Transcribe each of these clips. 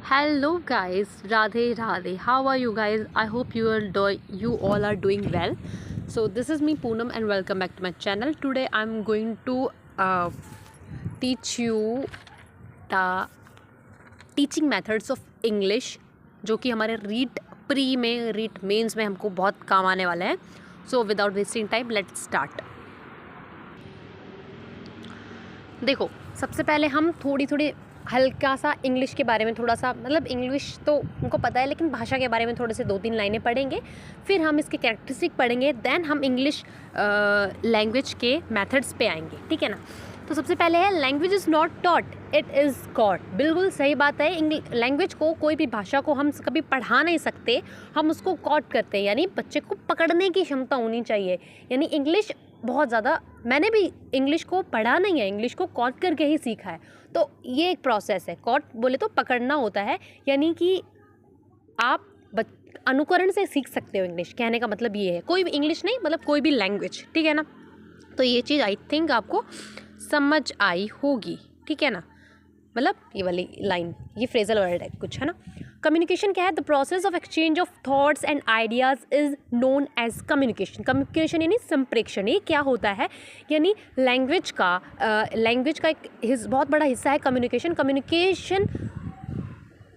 Hello guys, Radhe Radhe. How are you guys? I hope you all are doing well. So this is me Poonam and welcome back to my channel. Today I'm going to teach you the teaching methods of English जो कि हमारे REET pre में REET mains में हमको बहुत काम आने वाले हैं. So without wasting time, let's start. देखो, सबसे पहले हम थोड़ी हल्का सा इंग्लिश के बारे में थोड़ा सा मतलब इंग्लिश तो हमको पता है लेकिन भाषा के बारे में थोड़े से 2-3 लाइनें पढ़ेंगे. फिर हम इसके कैरेक्टरिस्टिक पढ़ेंगे. देन हम इंग्लिश लैंग्वेज के मेथड्स पे आएंगे. ठीक है ना. तो सबसे पहले है language is not taught, it is got. बिल्कुल सही बात है. लैंग्वेज को, कोई भी भाषा को हम कभी पढ़ा नहीं सकते, हम उसको कॉट करते हैं. यानी बच्चे को पकड़ने की क्षमता होनी चाहिए. यानी इंग्लिश बहुत ज़्यादा, मैंने भी इंग्लिश को पढ़ा नहीं है, इंग्लिश को कॉट करके ही सीखा है. तो ये एक प्रोसेस है. कॉट बोले तो पकड़ना होता है. यानी कि आप अनुकरण से सीख सकते हो इंग्लिश. कहने का मतलब ये है. कोई भी इंग्लिश नहीं, मतलब कोई भी लैंग्वेज. ठीक है ना. तो ये चीज़ आई थिंक आपको समझ आई होगी. ठीक है ना. मतलब ये वाली लाइन, ये फ्रेजल वर्ड है कुछ, है ना. कम्युनिकेशन क्या है? The process of exchange of thoughts and ideas is known as communication. Communication यानी संप्रेषण. ये क्या होता है? यानी लैंग्वेज का एक बहुत बड़ा हिस्सा है कम्युनिकेशन.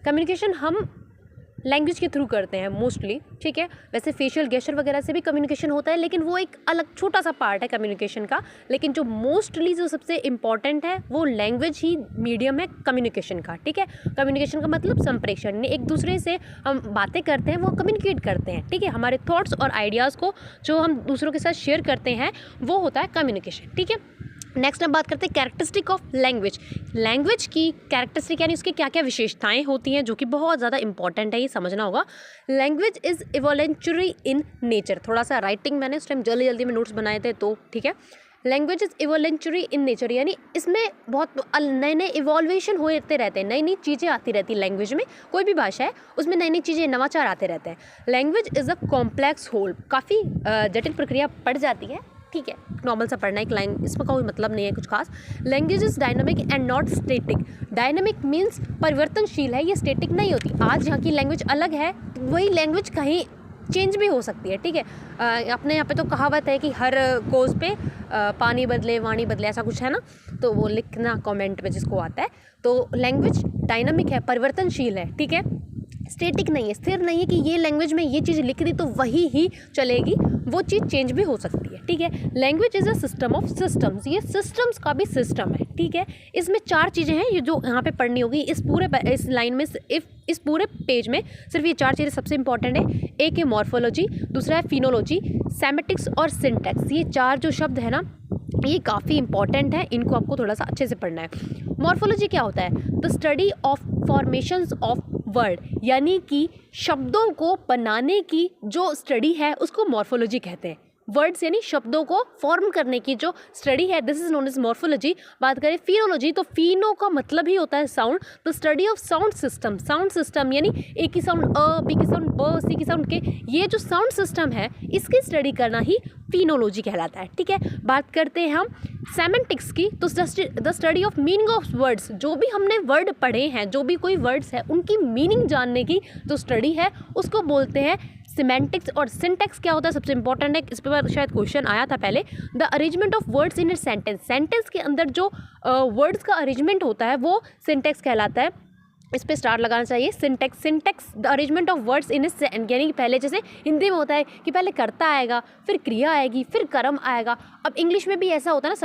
कम्युनिकेशन हम लैंग्वेज के थ्रू करते हैं मोस्टली. ठीक है. वैसे फेशियल गेस्चर वगैरह से भी कम्युनिकेशन होता है, लेकिन वो एक अलग छोटा सा पार्ट है कम्युनिकेशन का. लेकिन जो मोस्टली जो सबसे इम्पॉर्टेंट है वो लैंग्वेज ही मीडियम है कम्युनिकेशन का. ठीक है. कम्युनिकेशन का मतलब संप्रेषण. एक दूसरे से हम बातें करते हैं, वो कम्युनिकेट करते हैं. ठीक है. हमारे थॉट्स और आइडियाज़ को जो हम दूसरों के साथ शेयर करते हैं वो होता है कम्युनिकेशन. ठीक है. नेक्स्ट हम बात करते हैं कैरेक्टरिस्टिक ऑफ लैंग्वेज. लैंग्वेज की कैरेक्टरिस्टिक यानी उसकी क्या क्या विशेषताएं होती हैं, जो कि बहुत ज़्यादा इंपॉर्टेंट है, ये समझना होगा. Language is evolutionary in nature. थोड़ा सा राइटिंग मैंने उस टाइम जल्दी में नोट्स बनाए थे, तो ठीक है. Language is evolutionary in nature यानी इसमें बहुत नए इवॉल्वेशन होते रहते हैं, नई चीज़ें आती रहती हैं. लैंग्वेज में कोई भी भाषा है उसमें नई चीज़ें, नवाचार आते रहते हैं. Language is a complex whole. काफ़ी जटिल प्रक्रिया पड़ जाती है. ठीक है. नॉर्मल सा पढ़ना, एक लाइन, इसमें कोई मतलब नहीं है कुछ खास. Language is dynamic and not static. Dynamic means परिवर्तनशील है, ये स्टेटिक नहीं होती. आज यहाँ की लैंग्वेज अलग है, तो वही लैंग्वेज कहीं चेंज भी हो सकती है. ठीक है. अपने यहाँ पे तो कहावत है कि हर कोस पे पानी बदले वाणी बदले, ऐसा कुछ है ना. तो वो लिखना कमेंट में जिसको आता है. तो लैंग्वेज डायनामिक है, परिवर्तनशील है. ठीक है. स्टेटिक नहीं है, स्थिर नहीं है कि ये लैंग्वेज में ये चीज़ लिख दी तो वही ही चलेगी, वो चीज़ चेंज भी हो सकती है. ठीक है. Language is a system of systems. ये सिस्टम्स का भी सिस्टम है. ठीक है. इसमें 4 चीज़ें हैं ये जो यहाँ पे पढ़नी होगी. इस लाइन में इस पूरे पेज में सिर्फ ये 4 चीज़ें सबसे इंपॉर्टेंट है. एक है मॉर्फोलॉजी, दूसरा है फिनोलॉजी, सेमेटिक्स और सिंटैक्स. ये 4 जो शब्द है ना, ये काफ़ी इंपॉर्टेंट है. इनको आपको थोड़ा सा अच्छे से पढ़ना है. मॉर्फोलॉजी क्या होता है? The study of formations of word. यानी कि शब्दों को बनाने की जो स्टडी है उसको मॉर्फोलॉजी कहते हैं. वर्ड्स यानी शब्दों को फॉर्म करने की जो स्टडी है, this is known as morphology. बात करें फिनोलॉजी, तो फिनो का मतलब ही होता है साउंड. तो study of sound system. Sound system यानी ए की साउंड अ, बी की साउंड ब, सी की साउंड के, ये जो साउंड सिस्टम है इसकी स्टडी करना ही फिनोलॉजी कहलाता है. ठीक है. बात करते हैं हम सेमेंटिक्स की, तो the study of meaning of words. जो भी हमने वर्ड पढ़े हैं, जो भी कोई वर्ड्स है, उनकी मीनिंग जानने की जो स्टडी है उसको बोलते हैं सिमेंटिक्स. और सिंटैक्स क्या होता है? सबसे इंपॉर्टेंट है, इस पर शायद क्वेश्चन आया था पहले. The arrangement of words in a sentence. Sentence के अंदर जो वर्ड्स का अरेंजमेंट होता है वो सिंटैक्स कहलाता है. इस पे स्टार लगाना चाहिए. Syntax the arrangement of words in a sentence. यानी कि पहले जैसे हिंदी में होता है कि पहले कर्ता आएगा, फिर क्रिया आएगी, फिर कर्म आएगा. अब इंग्लिश में भी ऐसा होता है ना,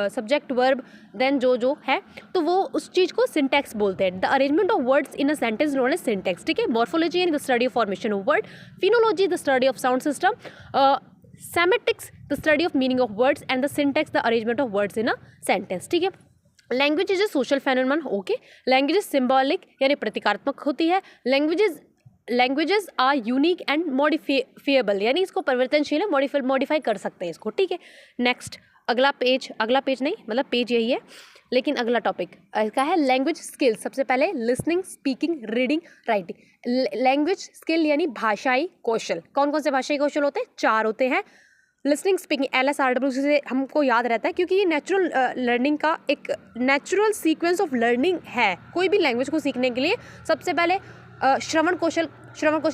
सब्जेक्ट वर्ब देन जो है, तो वो उस चीज़ को सिंटैक्स बोलते हैं. The arrangement of words in a sentence known as syntax. ठीक है. मॉर्फोलॉजी यानी the study of formation of word. Phonology the study of sound system. Semantics the study of meaning of words. And the syntax the arrangement of words in a sentence. ठीक है. Language is a social phenomenon. Okay. Language is symbolic यानी प्रतीकात्मक होती है. Languages are unique and modifiable यानी इसको परिवर्तनशील है, मॉडिफाई कर सकते हैं इसको. ठीक है. नेक्स्ट अगला पेज नहीं, मतलब पेज यही है, लेकिन अगला टॉपिक क्या है? Language skills. सबसे पहले listening, speaking, reading, writing. Language skill यानी भाषाई कौशल. कौन कौन से भाषाई कौशल होते हैं? 4 होते हैं. लिसनिंग स्पीकिंग LSRW से हमको याद रहता है क्योंकि ये नेचुरल लर्निंग का एक नेचुरल सीक्वेंस ऑफ लर्निंग है। कोई भी लैंग्वेज को सीखने के लिए सबसे पहले श्रवण कौशल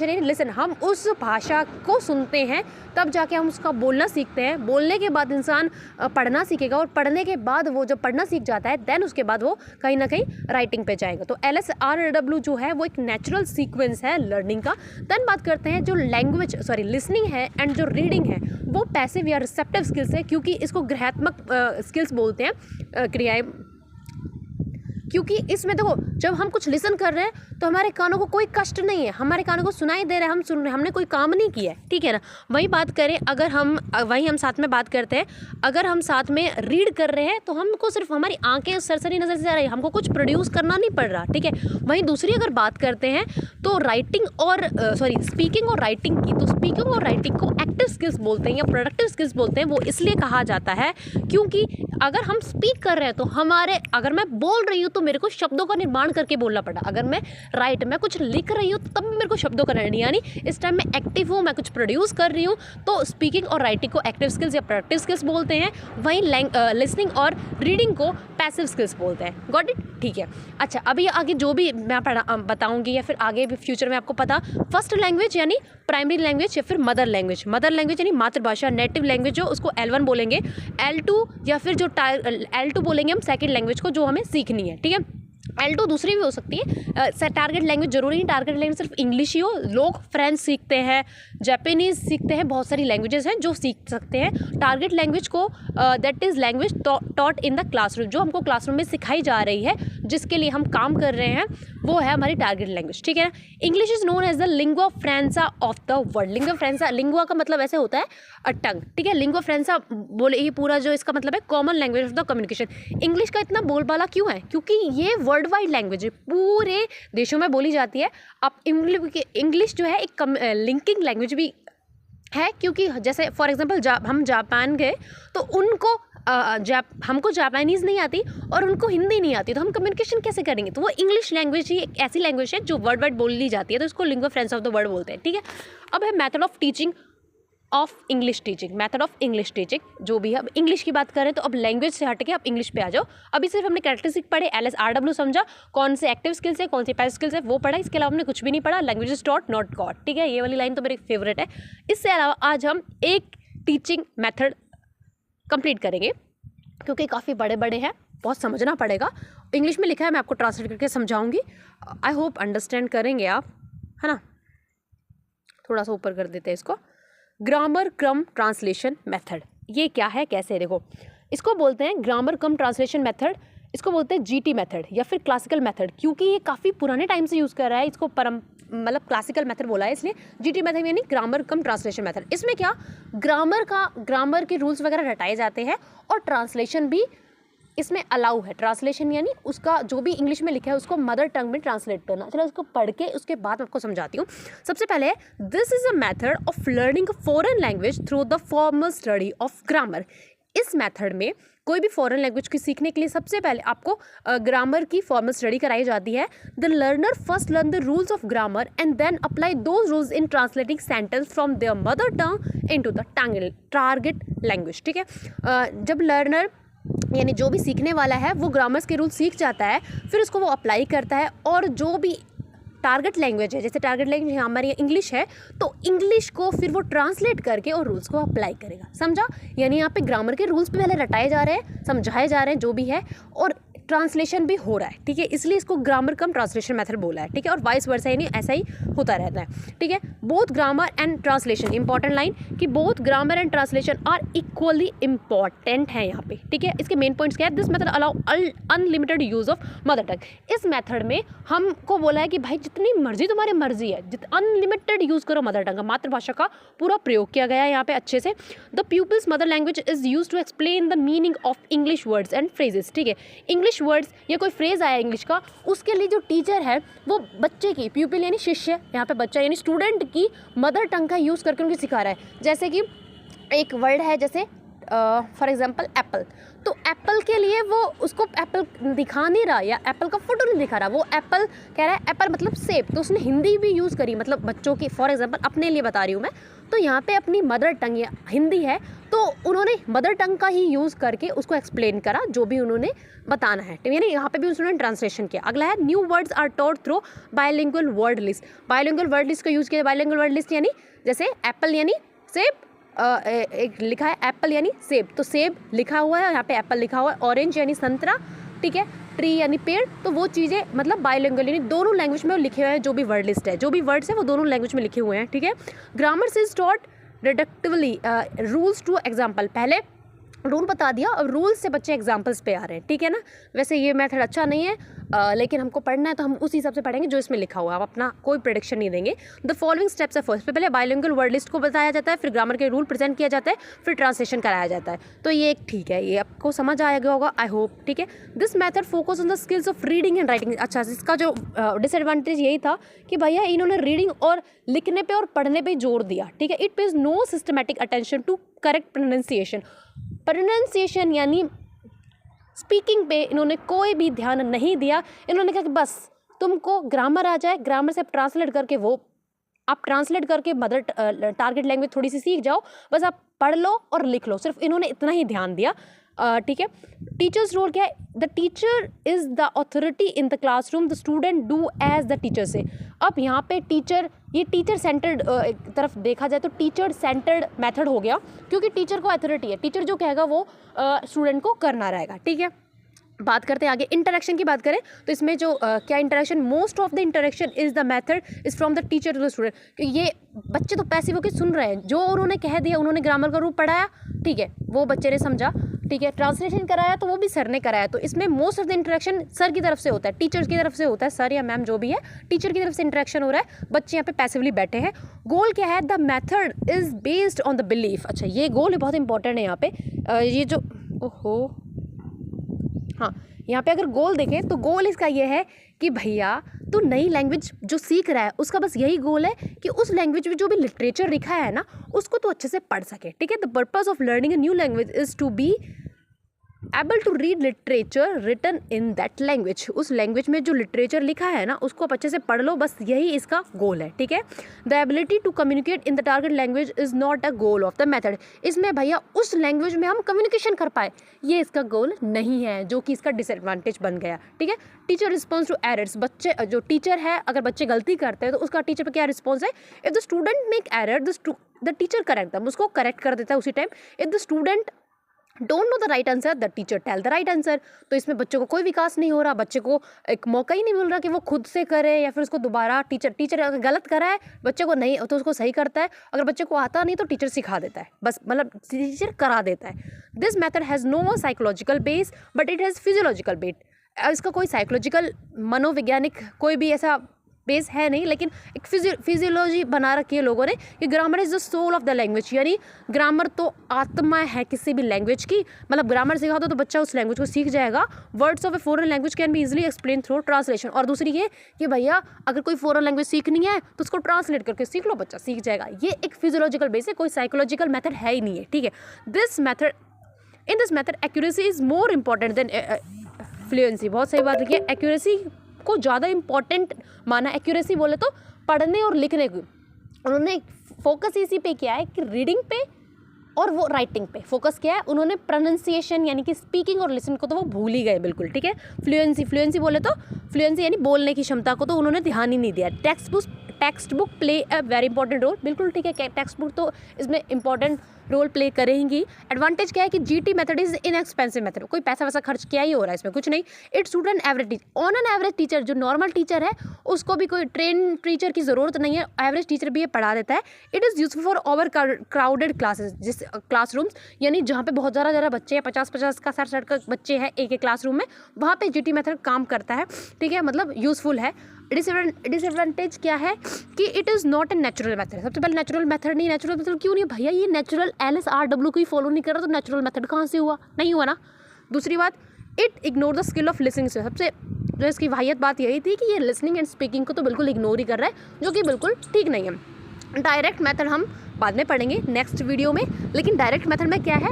यानी लिसन, हम उस भाषा को सुनते हैं तब जाके हम उसका बोलना सीखते हैं। बोलने के बाद इंसान पढ़ना सीखेगा और पढ़ने के बाद वो जब पढ़ना सीख जाता है देन उसके बाद वो कहीं ना कहीं राइटिंग पे जाएगा। तो LSRW जो है वो एक नेचुरल सीक्वेंस है लर्निंग का। देन बात करते हैं जो लिसनिंग है एंड जो रीडिंग है वो पैसिव या रिसेप्टिव स्किल्स है, क्योंकि इसको ग्रहात्मक स्किल्स बोलते हैं, क्रियाएं, क्योंकि इसमें देखो जब हम कुछ लिसन कर रहे हैं तो हमारे कानों को कोई कष्ट नहीं है, हमारे कानों को सुनाई दे रहा है, हम सुन रहे हैं, हमने कोई काम नहीं किया है, ठीक है ना। वही बात करें अगर हम साथ में बात करते हैं, अगर हम साथ में रीड कर रहे हैं तो हमको सिर्फ हमारी आंखें सरसरी नज़र से आ रही है, हमको कुछ प्रोड्यूस करना नहीं पड़ रहा, ठीक है। वहीं दूसरी अगर बात करते हैं तो स्पीकिंग और राइटिंग की, तो स्पीकिंग और राइटिंग को एक्टिव स्किल्स बोलते हैं या प्रोडक्टिव स्किल्स बोलते हैं। वो इसलिए कहा जाता है क्योंकि अगर हम स्पीक कर रहे हैं तो अगर मैं बोल रही हूँ तो मेरे को शब्दों का निर्माण करके बोलना पड़ा, अगर मैं कुछ लिख रही हूँ तब मेरे को शब्दों का निर्माण, यानी इस टाइम मैं एक्टिव हूँ, मैं कुछ प्रोड्यूस कर रही हूँ। तो स्पीकिंग और राइटिंग को एक्टिव स्किल्स या प्रोडक्टिव स्किल्स बोलते हैं, वहीं लिसनिंग और रीडिंग को पैसिव स्किल्स बोलते हैं। गॉट इट, ठीक है। अच्छा, अभी आगे जो भी मैं बताऊंगी या फिर आगे भी फ्यूचर में आपको पता, फर्स्ट लैंग्वेज यानी प्राइमरी लैंग्वेज या फिर मदर लैंग्वेज यानी मातृभाषा, नेटिव लैंग्वेज जो उसको L1 बोलेंगे, L2 या फिर जो L2 बोलेंगे हम सेकंड लैंग्वेज को जो हमें सीखनी है, ठीक है। L2 दूसरी भी हो सकती है। टारगेट लैंग्वेज जरूरी नहीं टारगेट लैंग्वेज सिर्फ इंग्लिश ही हो, लोग फ्रेंच सीखते हैं, जापानीज़ सीखते हैं, बहुत सारी लैंग्वेजेस हैं जो सीख सकते हैं। टारगेट लैंग्वेज को that is language taught in the classroom, जो हमको क्लासरूम में सिखाई जा रही है, जिसके लिए हम काम कर रहे हैं, वो है हमारी टारगेट लैंग्वेज, ठीक है ना। English is known as the lingua franca of the world. Lingua का मतलब ऐसे होता है टंग, ठीक है। लिंगुआ फ्रेंसा बोले ये पूरा जो इसका मतलब है common language of the communication. English का इतना बोलबाला क्यों है? क्योंकि ये वर्ल्ड वाइड लैंग्वेज है, पूरे देशों में बोली जाती है। अब इंग्लिश जो है एक लिंकिंग लैंग्वेज भी है, क्योंकि जैसे फॉर एग्जांपल हम जापान गए तो उनको हमको जापानीज़ नहीं आती और उनको हिंदी नहीं आती, तो हम कम्युनिकेशन कैसे करेंगे? तो वो इंग्लिश लैंग्वेज ही एक ऐसी लैंग्वेज है जो वर्ल्ड वाइड बोली जाती है, तो इसको लिंगुआ फ्रेंचा ऑफ द वर्ल्ड बोलते हैं, ठीक है। अब है method of teaching of English teaching, जो भी है। अब इंग्लिश की बात करें तो अब लैंग्वेज से हट के अब इंग्लिश पे आ जाओ। अभी सिर्फ हमने कैरेक्टरिस्टिक पढ़े, LSRW समझा, कौन से एक्टिव स्किल्स है, कौन से पैसिव स्किल्स है वो पढ़ा, इसके अलावा हमने कुछ भी नहीं पढ़ा। Language is taught not got, ठीक है। ये वाली लाइन तो मेरी फेवरेट है। इससे अलावा आज हम एक टीचिंग मेथड कंप्लीट करेंगे, क्योंकि काफ़ी बड़े हैं, बहुत समझना पड़ेगा। इंग्लिश में लिखा है, मैं आपको ट्रांसलेट करके समझाऊंगी। आई होप अंडरस्टैंड करेंगे आप, है ना। थोड़ा सा ऊपर कर देते हैं इसको। ग्रामर कम ट्रांसलेशन मेथड, ये क्या है, कैसे? देखो, इसको बोलते हैं ग्रामर कम ट्रांसलेशन मेथड, इसको बोलते हैं GT मेथड या फिर क्लासिकल मेथड, क्योंकि ये काफ़ी पुराने टाइम से यूज़ कर रहा है। इसको क्लासिकल मेथड बोला है, इसलिए GT मेथड यानी ग्रामर कम ट्रांसलेशन मेथड। इसमें क्या, ग्रामर के रूल्स वगैरह रटाए जाते हैं और ट्रांसलेशन भी इसमें अलाउ है। ट्रांसलेशन यानी उसका जो भी इंग्लिश में लिखा है उसको मदर टंग में ट्रांसलेट करना। चलो उसको पढ़ के उसके बाद आपको समझाती हूँ। सबसे पहले, this is a method of learning foreign language through the formal study of grammar. इस मेथड में कोई भी फॉरेन लैंग्वेज की सीखने के लिए सबसे पहले आपको ग्रामर की फॉर्मल स्टडी कराई जाती है। The learner first learn the rules of grammar and then apply those rules in translating sentence from their mother tongue into the target language, ठीक है। जब लर्नर यानी जो भी सीखने वाला है वो ग्रामर्स के रूल सीख जाता है, फिर उसको वो अप्लाई करता है और जो भी टारगेट लैंग्वेज है, जैसे टारगेट लैंग्वेज यहाँ हमारी इंग्लिश है, तो इंग्लिश को फिर वो ट्रांसलेट करके और रूल्स को अप्लाई करेगा। समझा? यानी यहाँ पे ग्रामर के रूल्स भी पहले रटाए जा रहे हैं, समझाए जा रहे हैं जो भी है, और ट्रांसलेशन भी हो रहा है, ठीक है। इसलिए इसको ग्रामर कम ट्रांसलेशन मेथड बोला है, ठीक है। और वाइस वर्सा, यानी ऐसा ही होता रहता है, ठीक है। Both grammar and translation, important line कि both grammar and translation are equally important है यहाँ पे, ठीक है। इसके मेन पॉइंट्स क्या है? This method allow unlimited use of mother tongue. इस मेथड में हमको बोला है कि भाई जितनी मर्जी तुम्हारी मर्जी है, अनलिमिटेड यूज करो मदर टंग का, मातृभाषा का पूरा प्रयोग किया गया है यहाँ पे अच्छे से। The people's mother language is use to explain the meaning of English words and phrases, ठीक है। इंग्लिश वर्ड्स या कोई फ्रेज आया इंग्लिश का, उसके लिए जो टीचर है वो बच्चे की, प्यूपिल यानी शिष्य, यहाँ पे बच्चा यानी स्टूडेंट की मदर टंग का यूज़ करके उनको सिखा रहा है। जैसे कि एक वर्ड है, जैसे फॉर एग्जांपल एप्पल, तो एप्पल के लिए वो उसको एप्पल दिखा नहीं रहा या एप्पल का फोटो नहीं दिखा रहा, वो एप्पल कह रहा है एप्पल मतलब सेब, तो उसने हिंदी भी यूज़ करी, मतलब बच्चों की, फॉर एग्जांपल अपने लिए बता रही हूँ मैं, तो यहाँ पे अपनी मदर टंग या हिंदी है तो उन्होंने मदर टंग का ही यूज़ करके उसको एक्सप्लेन करा जो भी उन्होंने बताना है, यानी यहाँ पे भी उन्होंने ट्रांसलेशन किया। अगला है new words are taught through bilingual word list. Bilingual word list का यूज़ किया। बायलिंगुअल वर्ड लिस्ट यानी जैसे एप्पल यानी सेब, एक लिखा है एप्पल यानी सेब, तो सेब लिखा हुआ है यहाँ पे एप्पल लिखा हुआ है। ऑरेंज यानी संतरा, ठीक है, ट्री यानी पेड़, तो वो चीज़ें मतलब बायलिंगुअल यानी दोनों लैंग्वेज में लिखे हुए हैं, जो भी वर्ड लिस्ट है, जो भी वर्ड्स है वो दोनों लैंग्वेज में लिखे हुए हैं, ठीक है। Grammar is taught deductively, rules to example, पहले रूल बता दिया, अब रूल्स से बच्चे एग्जाम्पल्स पे आ रहे हैं, ठीक है ना। वैसे ये मेथड अच्छा नहीं है, लेकिन हमको पढ़ना है तो हम उस हिसाब से पढ़ेंगे जो इसमें लिखा हुआ है, हम अपना कोई प्रेडिक्शन नहीं देंगे। द फॉलोइंग स्टेप्स है फर्स्ट, पहले बायलिंगुअल वर्ड लिस्ट को बताया जाता है, फिर ग्रामर के रूल प्रेजेंट किया जाता है, फिर ट्रांसलेशन कराया जाता है। तो ये एक ठीक है, ये आपको समझ आ गया होगा आई होप, ठीक है। This method focus on the skills of reading and writing. अच्छा, इसका जो डिसएडवांटेज यही था कि भैया इन्होंने रीडिंग और लिखने पे और पढ़ने पे जोर दिया, ठीक है। It pays no systematic attention to correct pronunciation. Pronunciation यानी स्पीकिंग पे इन्होंने कोई भी ध्यान नहीं दिया। इन्होंने कहा कि बस तुमको ग्रामर आ जाए, ग्रामर से आप ट्रांसलेट करके वो आप ट्रांसलेट करके मदर टारगेट लैंग्वेज थोड़ी सी सीख जाओ, बस आप पढ़ लो और लिख लो, सिर्फ इन्होंने इतना ही ध्यान दिया, ठीक है। टीचर्स रोल क्या है? The teacher is the authority in the classroom, the student do as the teacher say. अब यहाँ पे टीचर, ये टीचर सेंटर्ड एक तरफ देखा जाए तो टीचर सेंटर्ड मेथड हो गया, क्योंकि टीचर को अथॉरिटी है, टीचर जो कहेगा वो स्टूडेंट को करना रहेगा, ठीक है। बात करते हैं आगे, इंटरेक्शन की बात करें तो इसमें जो क्या interaction, most of the interaction is the method is from the teacher to the student. ये बच्चे तो पैसिव होकर सुन रहे हैं, जो उन्होंने कह दिया, उन्होंने ग्रामर का रूप पढ़ाया, ठीक है, वो बच्चे ने समझा, ठीक है, ट्रांसलेशन कराया तो वो भी सर ने कराया। तो इसमें most of the interaction sir की तरफ से होता है, टीचर्स की तरफ से होता है, सर या मैम जो भी है, टीचर की तरफ से इंटरेक्शन हो रहा है, बच्चे यहाँ पे पैसिवली बैठे हैं। गोल क्या है? The method is based on the belief. अच्छा, ये गोल बहुत इंपॉर्टेंट है यहाँ पे, ये जो हाँ, यहाँ पे अगर गोल देखें तो गोल इसका ये है कि भैया तो नई लैंग्वेज जो सीख रहा है उसका बस यही गोल है कि उस लैंग्वेज में जो भी लिटरेचर लिखा है ना उसको तो अच्छे से पढ़ सके, ठीक है। The purpose of learning a new language is to be able to read literature written in that language. उस लैंग्वेज में जो लिटरेचर लिखा है ना उसको आप अच्छे से पढ़ लो, बस यही इसका गोल है, ठीक है। The ability to communicate in the target language is not a goal of the method. इसमें भैया उस लैंग्वेज में हम कम्युनिकेशन कर पाए, ये इसका गोल नहीं है, जो कि इसका डिसएडवांटेज बन गया, ठीक है। टीचर रिस्पॉन्स टू एरर्स, बच्चे जो टीचर है अगर बच्चे गलती करते हैं तो उसका टीचर पर क्या रिस्पॉन्स है? If the student make error the teacher correct them, उसको करेक्ट कर देता है उसी time. If the student don't know the right answer the teacher tell the right answer. तो इसमें बच्चों को कोई विकास नहीं हो रहा, बच्चे को एक मौका ही नहीं मिल रहा कि वो खुद से करे या फिर उसको दोबारा टीचर अगर गलत करा है बच्चे को नहीं तो उसको सही करता है, अगर बच्चे को आता नहीं तो टीचर सिखा देता है, बस मतलब टीचर करा देता है। This method has no psychological base but it has physiological base. इसका कोई साइकोलॉजिकल मनोवैज्ञानिक कोई भी ऐसा बेस है नहीं, लेकिन एक फिजियोलॉजी बना रखी है लोगों ने कि grammar is the soul of the language, यानी ग्रामर तो आत्मा है किसी भी लैंग्वेज की। मतलब ग्रामर सिखा दो तो बच्चा उस लैंग्वेज को सीख जाएगा। Words of a foreign language can be easily explain through translation. और दूसरी ये कि भैया अगर कोई फॉरेन लैंग्वेज सीखनी है तो उसको ट्रांसलेट करके सीख लो, बच्चा सीख जाएगा। ये एक फिजियोलॉजिकल बेस है, कोई साइकोलॉजिकल मेथड है ही नहीं है, ठीक है। In this method accuracy is more important than fluency. बहुत सही बात लिखी है, एक्यूरेसी को ज़्यादा इंपॉर्टेंट माना। एक्यूरेसी बोले तो पढ़ने और लिखने की, उन्होंने फोकस इसी पे किया है कि रीडिंग पे और वो राइटिंग पे फोकस किया है। उन्होंने प्रोनाउंसिएशन यानी कि स्पीकिंग और लिसनिंग को तो वो भूल ही गए बिल्कुल, ठीक है। फ्लुएंसी बोले तो फ्लुएंसी यानी बोलने की क्षमता को तो उन्होंने ध्यान ही नहीं दिया। Text book play a very important role, बिल्कुल ठीक है, टेक्स्ट बुक तो इसमें इंपॉर्टेंट रोल प्ले करेंगी। एडवांटेज क्या है कि GT method is inexpensive method, कोई पैसा वैसा खर्च किया ही हो रहा है इसमें, कुछ नहीं। It suit an average teacher, on an average teacher जो नॉर्मल टीचर है उसको भी कोई ट्रेन टीचर की ज़रूरत नहीं है, एवरेज टीचर भी ये पढ़ा देता है। It is useful for over crowded classes, जिस क्लासरूम्स यानी जहाँ पे बहुत ज़्यादा बच्चे हैं, 50 का 60 का बच्चे हैं एक क्लासरूम में, वहाँ पे जीटी मेथड काम करता है, ठीक है, मतलब यूज़फुल है। डिसएडवांटेज क्या है कि it is not a natural method. सबसे पहले नेचुरल मेथड नहीं, नेचुरल मेथड क्यों नहीं भैया, ये नेचुरल LSRW को ही फॉलो नहीं कर रहा तो नेचुरल मेथड कहाँ से हुआ? नहीं हुआ ना। दूसरी बात, it ignore the skill of listening. सबसे जो इसकी वाहियत बात यही थी कि ये लिसनिंग एंड स्पीकिंग को तो बिल्कुल इग्नोर ही कर रहा है, जो कि बिल्कुल ठीक नहीं है। डायरेक्ट मेथड हम बाद में पढ़ेंगे नेक्स्ट वीडियो में, लेकिन डायरेक्ट मेथड में क्या है,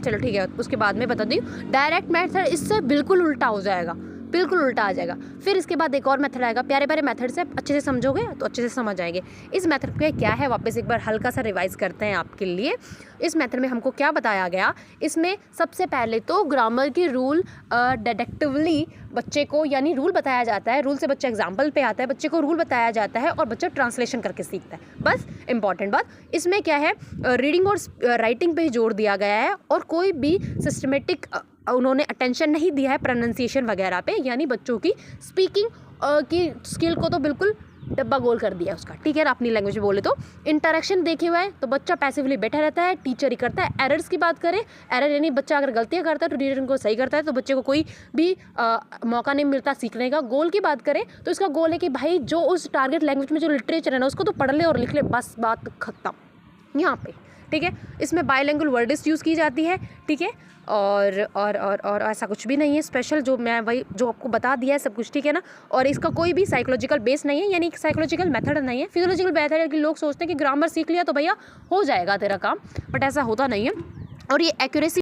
चलो ठीक है, उसके बाद में बता दी हूँ। डायरेक्ट मेथड इससे बिल्कुल उल्टा हो जाएगा, बिल्कुल उल्टा आ जाएगा। फिर इसके बाद एक और मेथड आएगा, प्यारे प्यारे मेथड से अच्छे से समझोगे तो अच्छे से समझ आएंगे। इस मेथड पे क्या है, वापस एक बार हल्का सा रिवाइज करते हैं आपके लिए। इस मेथड में हमको क्या बताया गया, इसमें सबसे पहले तो ग्रामर की रूल डिडक्टिवली बच्चे को, यानी रूल बताया जाता है, रूल से बच्चा एग्जाम्पल पे आता है, बच्चे को रूल बताया जाता है और बच्चा ट्रांसलेशन करके सीखता है। बस इंपॉर्टेंट बात इसमें क्या है, रीडिंग और राइटिंग पे ही जोर दिया गया है और कोई भी सिस्टमेटिक उन्होंने अटेंशन नहीं दिया है प्रोनाउंसिएशन वगैरह पे, यानी बच्चों की स्पीकिंग की स्किल को तो बिल्कुल डब्बा गोल कर दिया उसका, ठीक है ना, अपनी लैंग्वेज में बोले तो। इंटरेक्शन देखे हुए है तो बच्चा पैसिवली बैठा रहता है, टीचर ही करता है। एरर्स की बात करें, एरर यानी बच्चा अगर गलतियां करता है तो टीचर उनको सही करता है, तो बच्चे को कोई भी मौका नहीं मिलता सीखने का। गोल की बात करें तो इसका गोल है कि भाई जो उस टारगेट लैंग्वेज में जो लिटरेचर है ना उसको तो पढ़ ले और लिख ले, बस बात खत्म यहाँ पे, ठीक है। इसमें बाइलिंगुअल वर्ड्स यूज़ की जाती है, ठीक है, और ऐसा कुछ भी नहीं है स्पेशल, जो मैं वही जो आपको बता दिया है सब कुछ, ठीक है ना। और इसका कोई भी साइकोलॉजिकल बेस नहीं है, यानी साइकोलॉजिकल मेथड नहीं है, फिजियोलॉजिकल मेथड है कि लोग सोचते हैं कि ग्रामर सीख लिया तो भैया हो जाएगा तेरा काम, बट ऐसा होता नहीं है। और ये एक्यूरेसी